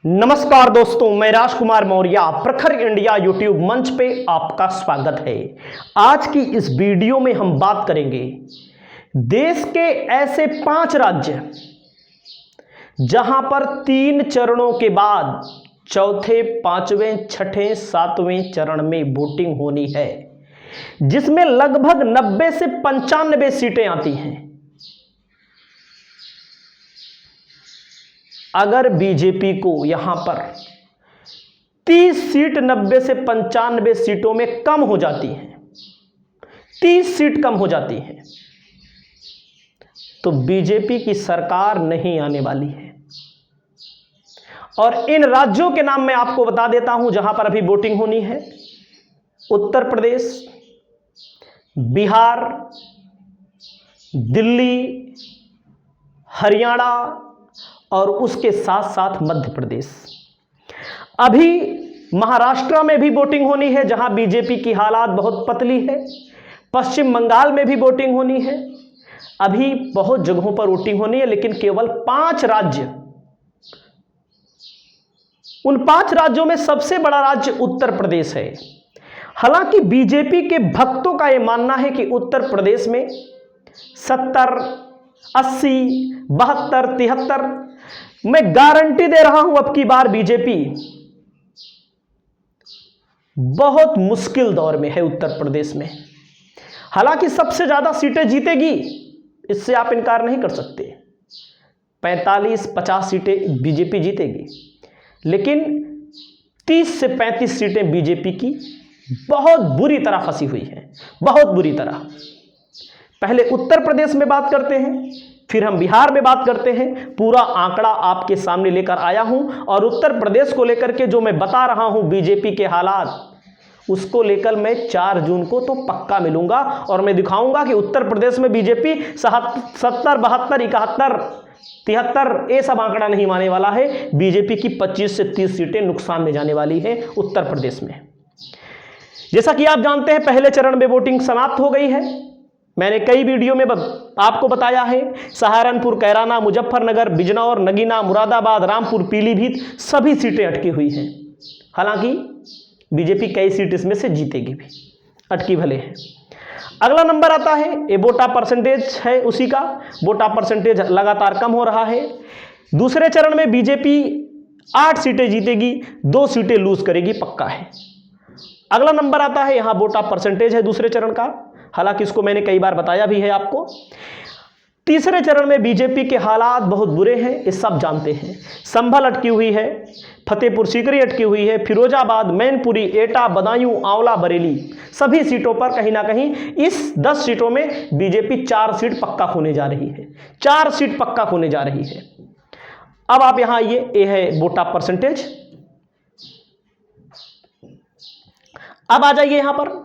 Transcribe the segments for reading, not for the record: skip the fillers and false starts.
नमस्कार दोस्तों, मैं राजकुमार मौर्य प्रखर इंडिया यूट्यूब मंच पे आपका स्वागत है। आज की इस वीडियो में हम बात करेंगे देश के ऐसे 5 राज्य जहां पर 3 चरणों के बाद चौथे, पांचवें, छठे, सातवें चरण में वोटिंग होनी है, जिसमें लगभग 90 से 95 सीटें आती हैं। अगर बीजेपी को यहां पर 30 सीट 90 से 95 सीटों में कम हो जाती है, 30 सीट कम हो जाती है, तो बीजेपी की सरकार नहीं आने वाली है। और इन राज्यों के नाम मैं आपको बता देता हूं जहां पर अभी वोटिंग होनी है: उत्तर प्रदेश, बिहार, दिल्ली, हरियाणा और उसके साथ साथ मध्य प्रदेश। अभी महाराष्ट्र में भी वोटिंग होनी है जहां बीजेपी की हालात बहुत पतली है। पश्चिम बंगाल में भी वोटिंग होनी है। अभी बहुत जगहों पर वोटिंग होनी है, लेकिन केवल 5 राज्य, उन 5 राज्यों में सबसे बड़ा राज्य उत्तर प्रदेश है। हालांकि बीजेपी के भक्तों का यह मानना है कि उत्तर प्रदेश में 70, 80, 72, 73, मैं गारंटी दे रहा हूं अब की बार बीजेपी बहुत मुश्किल दौर में है उत्तर प्रदेश में। हालांकि सबसे ज्यादा सीटें जीतेगी, इससे आप इनकार नहीं कर सकते। 45-50 सीटें बीजेपी जीतेगी, लेकिन 30 से 35 सीटें बीजेपी की बहुत बुरी तरह फंसी हुई हैं, बहुत बुरी तरह। पहले उत्तर प्रदेश में बात करते हैं, फिर हम बिहार में बात करते हैं। पूरा आंकड़ा आपके सामने लेकर आया हूं, और उत्तर प्रदेश को लेकर के जो मैं बता रहा हूं बीजेपी के हालात, उसको लेकर मैं 4 जून को तो पक्का मिलूंगा और मैं दिखाऊंगा कि उत्तर प्रदेश में बीजेपी 70, 72, 71, 73 ये सब आंकड़ा नहीं मानने वाला है। बीजेपी की 25 से 30 सीटें नुकसान में जाने वाली है उत्तर प्रदेश में। जैसा कि आप जानते हैं, पहले चरण में वोटिंग समाप्त हो गई है। मैंने कई वीडियो में आपको बताया है, सहारनपुर, कैराना, मुजफ्फरनगर, बिजनौर, नगीना, मुरादाबाद, रामपुर, पीलीभीत सभी सीटें अटकी हुई हैं। हालांकि बीजेपी कई सीट इसमें से जीतेगी भी, अटकी भले है। अगला नंबर आता है, ये वोटा परसेंटेज है उसी का। वोटा परसेंटेज लगातार कम हो रहा है। दूसरे चरण में बीजेपी 8 सीटें जीतेगी, 2 सीटें लूज करेगी, पक्का है। अगला नंबर आता है, यहां वोटा परसेंटेज है दूसरे चरण का। हालांकि इसको मैंने कई बार बताया भी है आपको। तीसरे चरण में बीजेपी के हालात बहुत बुरे हैं, ये सब जानते हैं। संभल अटकी हुई है, फतेहपुर सीकरी अटकी हुई है, फिरोजाबाद, मैनपुरी, एटा, बदायूं, आंवला, बरेली, सभी सीटों पर कहीं ना कहीं इस 10 सीटों में बीजेपी 4 सीट पक्का होने जा रही है, 4 सीट पक्का होने जा रही है। अब आप यहां आइए, ये है वोटा परसेंटेज। अब आ जाइए यहां पर,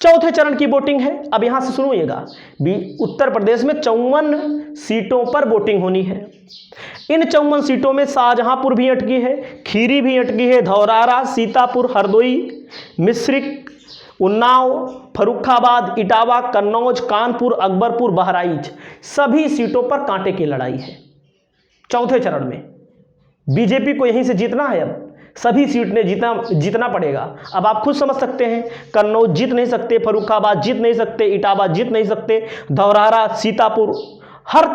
चौथे चरण की वोटिंग है। अब यहां से सुनिएगा, उत्तर प्रदेश में 54 सीटों पर वोटिंग होनी है। इन 54 सीटों में शाहजहांपुर भी अटकी है, खीरी भी अटकी है, धौरारा, सीतापुर, हरदोई, मिश्रिक, उन्नाव, फर्रुखाबाद, इटावा, कन्नौज, कानपुर, अकबरपुर, बहराइच, सभी सीटों पर कांटे की लड़ाई है। चौथे चरण में बीजेपी को यहीं से जीतना है। अब सभी सीट ने जीतना पड़ेगा। अब आप खुद समझ सकते हैं, कन्नौज जीत नहीं सकते, फर्रुखाबाद जीत नहीं सकते, इटावा जीत नहीं सकते, धौरारा, सीतापुर, हर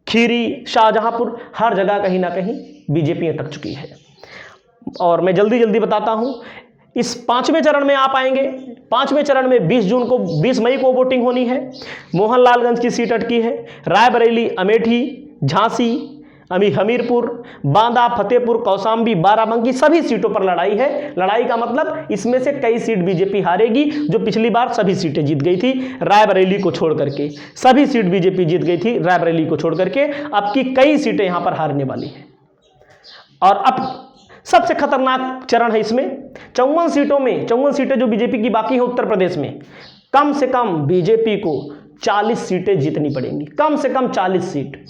खीरी, शाहजहांपुर, हर जगह कहीं ना कहीं बीजेपी अटक चुकी है। और मैं जल्दी जल्दी बताता हूं, इस 5वें चरण में आप आएंगे। 5वें चरण में 20 मई को वोटिंग होनी है। मोहनलालगंज की सीट अटकी है, रायबरेली, अमेठी, झांसी, हमीरपुर, बांदा, फतेहपुर, कौशाम्बी, बाराबंकी, सभी सीटों पर लड़ाई है। लड़ाई का मतलब इसमें से कई सीट बीजेपी हारेगी, जो पिछली बार सभी सीटें जीत गई थी रायबरेली को छोड़ करके। सभी सीट बीजेपी जीत गई थी रायबरेली को छोड़ करके। अब की कई सीटें यहां पर हारने वाली हैं। और अब सबसे खतरनाक चरण है इसमें, 54 सीटों में 54 सीटें जो बीजेपी की बाकी है उत्तर प्रदेश में, कम से कम बीजेपी को 40 सीटें जीतनी पड़ेंगी, कम से कम 40 सीट,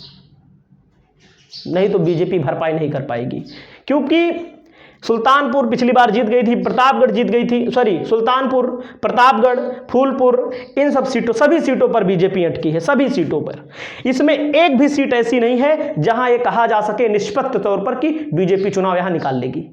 नहीं तो बीजेपी भरपाई नहीं कर पाएगी। क्योंकि सुल्तानपुर पिछली बार जीत गई थी, प्रतापगढ़ जीत गई थी, सॉरी सुल्तानपुर, प्रतापगढ़, फूलपुर, इन सब सीटों, सभी सीटों पर बीजेपी अटकी है, सभी सीटों पर। इसमें एक भी सीट ऐसी नहीं है जहां यह कहा जा सके निष्पक्ष तौर पर कि बीजेपी चुनाव यहां निकाल लेगी।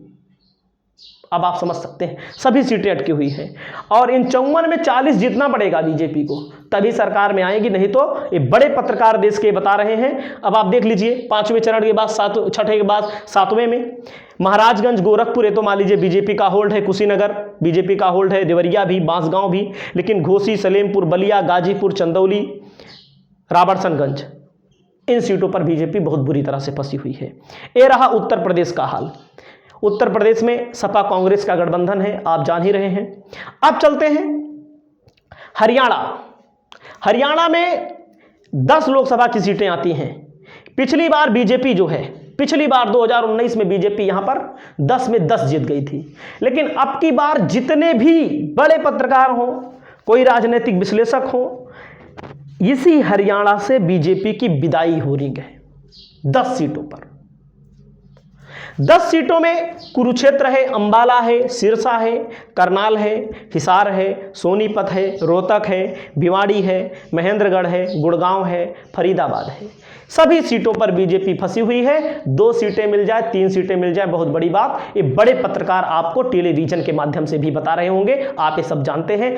अब आप समझ सकते हैं, सभी सीटें अटकी हुई हैं और इन 54 में 40 जीतना पड़ेगा बीजेपी को, तभी सरकार में आएगी, नहीं तो ये बड़े पत्रकार देश के बता रहे हैं। अब आप देख लीजिए, 5वें चरण के बाद छठे के बाद 7वें में महाराजगंज, गोरखपुर, ये तो मान लीजिए बीजेपी का होल्ड है, कुशीनगर बीजेपी का होल्ड है, देवरिया भी, बांसगांव भी, लेकिन घोसी, सलेमपुर, बलिया, गाजीपुर, चंदौली, राबर्ट्सनगंज, इन सीटों पर बीजेपी बहुत बुरी तरह से फंसी हुई है। ये रहा उत्तर प्रदेश का हाल। उत्तर प्रदेश में सपा कांग्रेस का गठबंधन है, आप जान ही रहे हैं। अब चलते हैं हरियाणा। हरियाणा में 10 लोकसभा की सीटें आती हैं। पिछली बार बीजेपी जो है, पिछली बार 2019 में बीजेपी यहां पर 10 में 10 जीत गई थी, लेकिन अब की बार जितने भी बड़े पत्रकार हों, कोई राजनीतिक विश्लेषक हो, इसी हरियाणा से बीजेपी की विदाई हो रही है 10 सीटों पर। 10 सीटों में कुरुक्षेत्र है, अंबाला है, सिरसा है, करनाल है, हिसार है, सोनीपत है, रोहतक है, भिवाड़ी है, महेंद्रगढ़ है, गुड़गांव है, फरीदाबाद है। सभी सीटों पर बीजेपी फंसी हुई है। 2 सीटें मिल जाए, 3 सीटें मिल जाए, बहुत बड़ी बात। ये बड़े पत्रकार आपको टेलीविजन के माध्यम से भी बता रहे होंगे, आप ये सब जानते हैं।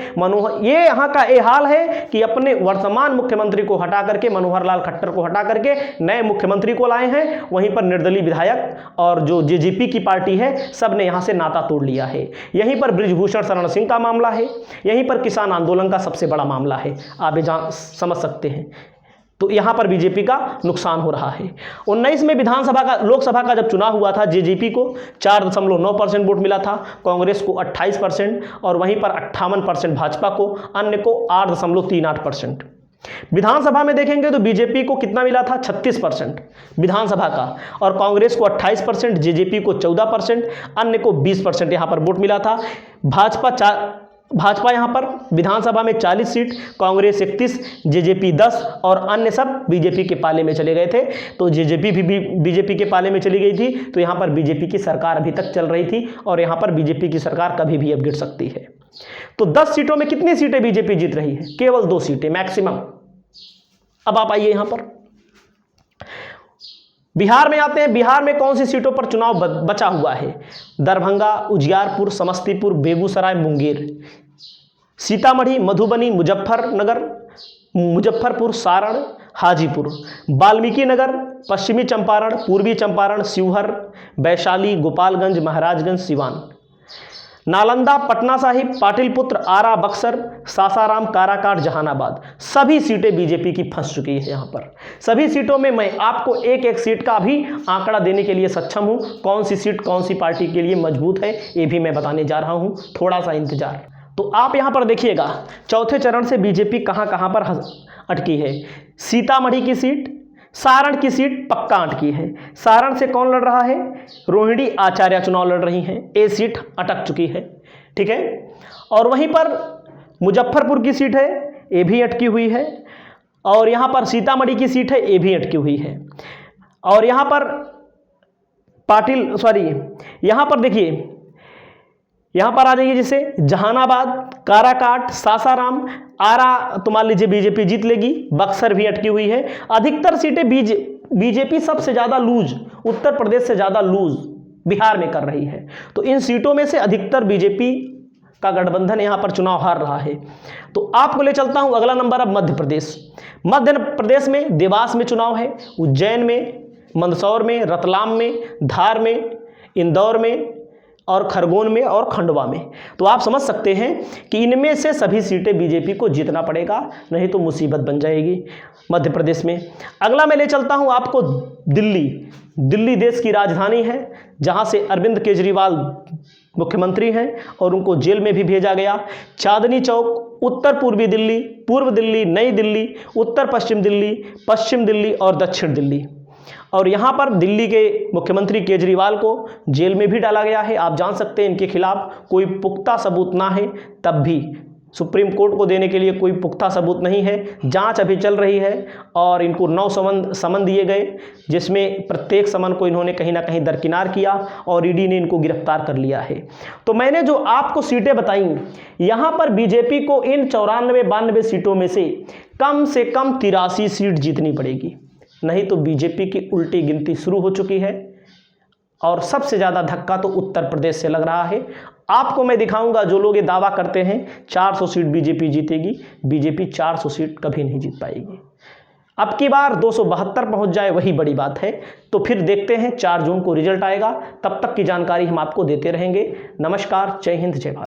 ये यहाँ का ये हाल है कि अपने वर्तमान मुख्यमंत्री को हटा करके, मनोहर लाल खट्टर को हटा करके नए मुख्यमंत्री को लाए हैं। वहीं पर निर्दलीय विधायक और जो जेजेपी की पार्टी है, सब ने यहाँ से नाता तोड़ लिया है। यहीं पर बृजभूषण शरण सिंह का मामला है, यहीं पर किसान आंदोलन का सबसे बड़ा मामला है, आप ये समझ सकते हैं। तो यहां पर बीजेपी का नुकसान हो रहा है। 19 में विधानसभा का, लोकसभा का जब चुनाव हुआ था, जेजेपी को 4.9% वोट मिला था, कांग्रेस को 28% और वहीं पर 58% भाजपा को, अन्य को 8.38%। विधानसभा में देखेंगे तो बीजेपी को कितना मिला था, 36% विधानसभा का, और कांग्रेस को 28%, जेजेपी को 14%, अन्य को 20% यहां पर वोट मिला था। भाजपा यहां पर विधानसभा में 40 सीट, कांग्रेस 31, जेजेपी 10 और अन्य सब बीजेपी के पाले में चले गए थे। तो जेजेपी भी बीजेपी के पाले में चली गई थी, तो यहां पर बीजेपी की सरकार अभी तक चल रही थी और यहां पर बीजेपी की सरकार कभी भी अब गिर सकती है। तो 10 सीटों में कितनी सीटें बीजेपी जीत रही है, केवल 2 सीटें मैक्सिमम। अब आप आइए यहां पर बिहार में आते हैं। बिहार में कौन सी सीटों पर चुनाव बचा हुआ है, दरभंगा, उजियारपुर, समस्तीपुर, बेगूसराय, मुंगेर, सीतामढ़ी, मधुबनी, मुजफ्फरपुर, सारण, हाजीपुर, वाल्मीकि नगर, पश्चिमी चंपारण, पूर्वी चंपारण, शिवहर, वैशाली, गोपालगंज, महाराजगंज, सिवान, नालंदा, पटना साहिब, पाटिलपुत्र, आरा, बक्सर, सासाराम, काराकाट, जहानाबाद, सभी सीटें बीजेपी की फंस चुकी है। यहां पर सभी सीटों में मैं आपको एक एक सीट का भी आंकड़ा देने के लिए सक्षम हूं। कौन सी सीट कौन सी पार्टी के लिए मजबूत है, ये भी मैं बताने जा रहा हूं, थोड़ा सा इंतजार। तो आप यहां पर देखिएगा, चौथे चरण से बीजेपी कहां कहां पर अटकी है। सीतामढ़ी की सीट, सारण की सीट पक्का अटकी है। सारण से कौन लड़ रहा है, रोहिणी आचार्य चुनाव लड़ रही हैं, ये सीट अटक चुकी है, ठीक है। और वहीं पर मुजफ्फरपुर की सीट है, ये भी अटकी हुई है। और यहां पर सीतामढ़ी की सीट है, ये भी अटकी हुई है। और यहां पर यहां पर देखिए, यहां पर आ जाइए, जैसे जहानाबाद, काराकाट, सासाराम, आरा तो मान लीजिए बीजेपी जीत लेगी, बक्सर भी अटकी हुई है। अधिकतर सीटें बीजेपी सबसे ज्यादा लूज, उत्तर प्रदेश से ज्यादा लूज बिहार में कर रही है। तो इन सीटों में से अधिकतर बीजेपी का गठबंधन यहां पर चुनाव हार रहा है। तो आपको ले चलता हूं अगला नंबर, अब मध्य प्रदेश। मध्य प्रदेश में देवास में चुनाव है, उज्जैन में, मंदसौर में, रतलाम में, धार में, इंदौर में और खरगोन में और खंडवा में। तो आप समझ सकते हैं कि इनमें से सभी सीटें बीजेपी को जीतना पड़ेगा, नहीं तो मुसीबत बन जाएगी मध्य प्रदेश में। अगला मैं ले चलता हूं आपको दिल्ली। दिल्ली देश की राजधानी है, जहां से अरविंद केजरीवाल मुख्यमंत्री हैं और उनको जेल में भी भेजा गया। चांदनी चौक, उत्तर पूर्वी दिल्ली, पूर्व दिल्ली, नई दिल्ली, उत्तर पश्चिम दिल्ली, पश्चिम दिल्ली और दक्षिण दिल्ली। और यहाँ पर दिल्ली के मुख्यमंत्री केजरीवाल को जेल में भी डाला गया है। आप जान सकते हैं इनके खिलाफ कोई पुख्ता सबूत ना है, तब भी सुप्रीम कोर्ट को देने के लिए कोई पुख्ता सबूत नहीं है। जांच अभी चल रही है और इनको 9 समन दिए गए, जिसमें प्रत्येक समन को इन्होंने कहीं ना कहीं दरकिनार किया और ईडी ने इनको गिरफ्तार कर लिया है। तो मैंने जो आपको सीटें बताई, यहाँ पर बीजेपी को इन 94-92 सीटों में से कम 83 सीट जीतनी पड़ेगी, नहीं तो बीजेपी की उल्टी गिनती शुरू हो चुकी है। और सबसे ज़्यादा धक्का तो उत्तर प्रदेश से लग रहा है। आपको मैं दिखाऊंगा, जो लोग ये दावा करते हैं 400 सीट बीजेपी जीतेगी, बीजेपी 400 सीट कभी नहीं जीत पाएगी। अब की बार 272 पहुंच जाए वही बड़ी बात है। तो फिर देखते हैं 4 जून को रिजल्ट आएगा, तब तक की जानकारी हम आपको देते रहेंगे। नमस्कार, जय हिंद, जय भारत।